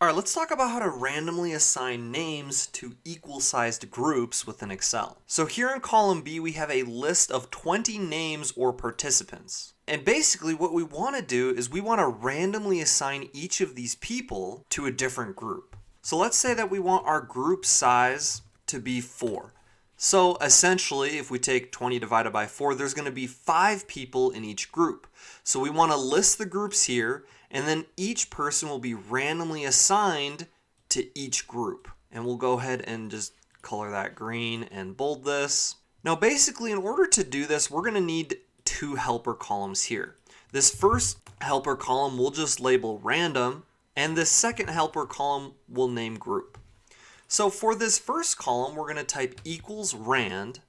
All right, let's talk about how to randomly assign names to equal-sized groups within Excel. So here in column B, we have a list of 20 names or participants. And basically what we want to do is we want to randomly assign each of these people to a different group. So let's say that we want our group size to be 4. So essentially, if we take 20 divided by 4, there's going to be 5 people in each group. So we want to list the groups here, and then each person will be randomly assigned to each group. And we'll go ahead and just color that green and bold this. Now basically, in order to do this, we're going to need 2 helper columns here. This first helper column we'll just label random, and this second helper column we'll name group. So for this first column, we're going to type equals rand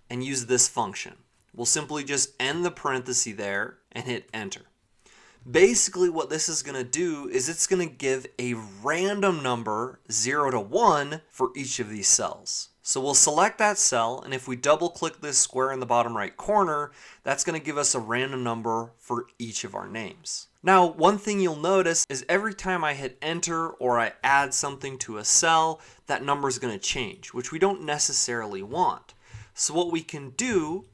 and use this function. We'll simply just end the parenthesis there and hit enter. Basically what this is going to do is it's going to give a random number 0 to 1 for each of these cells. So we'll select that cell, and if we double click this square in the bottom right corner, that's going to give us a random number for each of our names. Now, one thing you'll notice is every time I hit enter or I add something to a cell, that number is going to change, which we don't necessarily want. So what we can do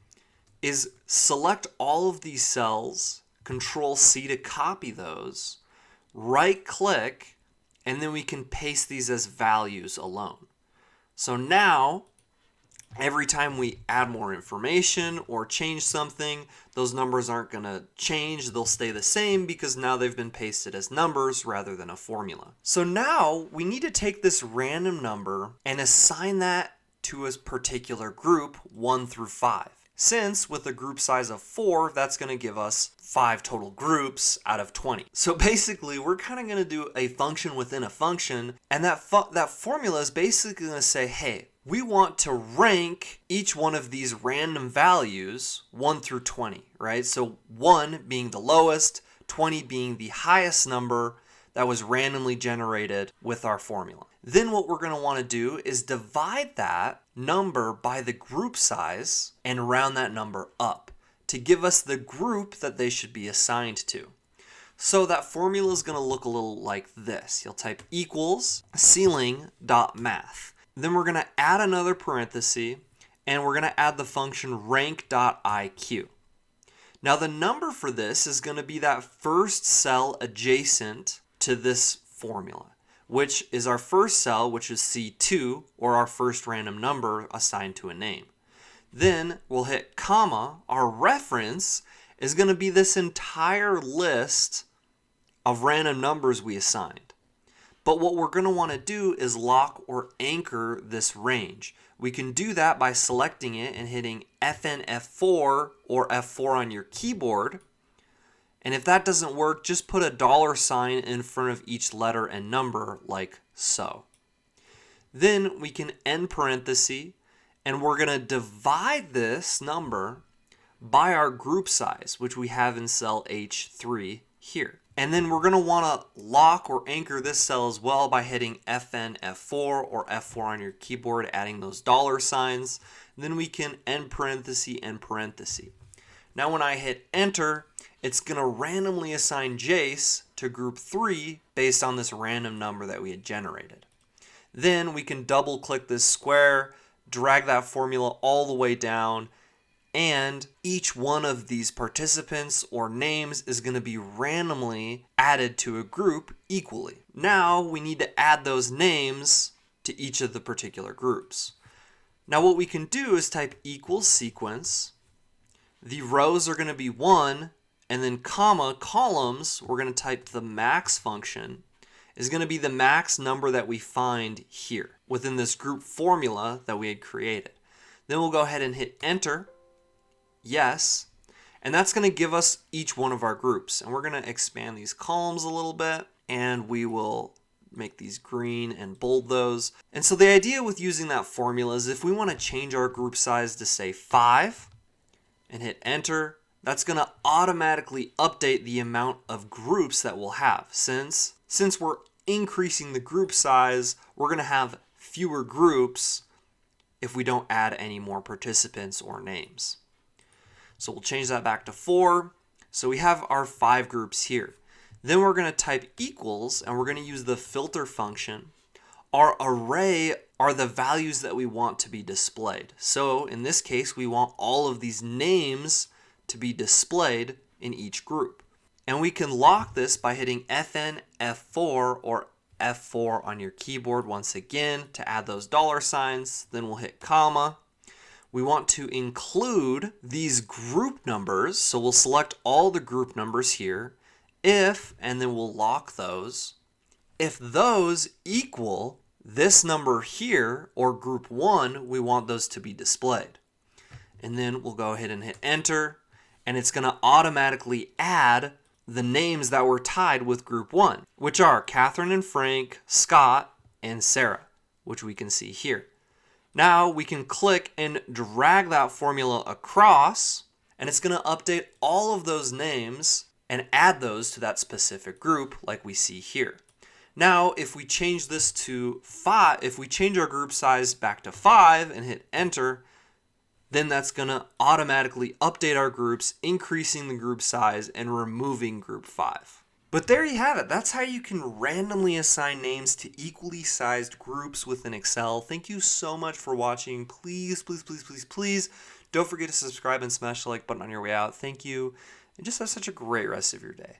is select all of these cells, Control C to copy those, right click, and then we can paste these as values alone. So now, every time we add more information or change something, those numbers aren't going to change. They'll stay the same because now they've been pasted as numbers rather than a formula. So now we need to take this random number and assign that to a particular group 1 through 5. Since with a group size of 4, that's going to give us 5 total groups out of 20. So basically, we're kind of going to do a function within a function, and that formula is basically going to say, hey, we want to rank each one of these random values 1 through 20, right? So 1 being the lowest, 20 being the highest number that was randomly generated with our formula. Then what we're going to want to do is divide that number by the group size and round that number up to give us the group that they should be assigned to. So that formula is going to look a little like this. You'll type equals ceiling.math. Then we're going to add another parenthesis, and we're going to add the function rank.iq. Now the number for this is going to be that first cell adjacent to this formula, which is our first cell, which is C2, or our first random number assigned to a name. Then we'll hit comma. Our reference is going to be this entire list of random numbers we assigned. But what we're going to want to do is lock or anchor this range. We can do that by selecting it and hitting FN F4 or F4 on your keyboard. And if that doesn't work, just put a $sign in front of each letter and number like so. Then we can end parenthesis, and we're going to divide this number by our group size, which we have in cell H3 here. And then we're going to want to lock or anchor this cell as well by hitting FN F4 or F4 on your keyboard, adding those $signs. Then we can end parenthesis and parenthesis. Now when I hit enter, it's going to randomly assign Jace to group 3 based on this random number that we had generated. Then we can double click this square, drag that formula all the way down, and each one of these participants or names is going to be randomly added to a group equally. Now we need to add those names to each of the particular groups. Now what we can do is type equals sequence. The rows are going to be 1, and then comma, columns, we're going to type the max function, is going to be the max number that we find here within this group formula that we had created. Then we'll go ahead and hit enter, yes, and that's going to give us each one of our groups. And we're going to expand these columns a little bit, and we will make these green and bold those. And so the idea with using that formula is if we want to change our group size to say 5, and hit enter, that's going to automatically update the amount of groups that we'll have. Since we're increasing the group size, we're going to have fewer groups if we don't add any more participants or names. So we'll change that back to 4. So we have our 5 groups here. Then we're going to type equals, and we're going to use the filter function. Our array are the values that we want to be displayed. So in this case, we want all of these names to be displayed in each group. And we can lock this by hitting Fn F4 or F4 on your keyboard once again to add those $signs. Then we'll hit comma. We want to include these group numbers. So we'll select all the group numbers here. If, and then we'll lock those. If those equal this number here, or group 1, we want those to be displayed. And then we'll go ahead and hit enter, and it's going to automatically add the names that were tied with group 1, which are Catherine and Frank, Scott, and Sarah, which we can see here. Now we can click and drag that formula across, and it's going to update all of those names and add those to that specific group like we see here. Now, if we change this to 5, if we change our group size back to 5 and hit enter, then that's going to automatically update our groups, increasing the group size and removing group 5. But there you have it. That's how you can randomly assign names to equally sized groups within Excel. Thank you so much for watching. Please, please, please, please, please don't forget to subscribe and smash the like button on your way out. Thank you, and just have such a great rest of your day.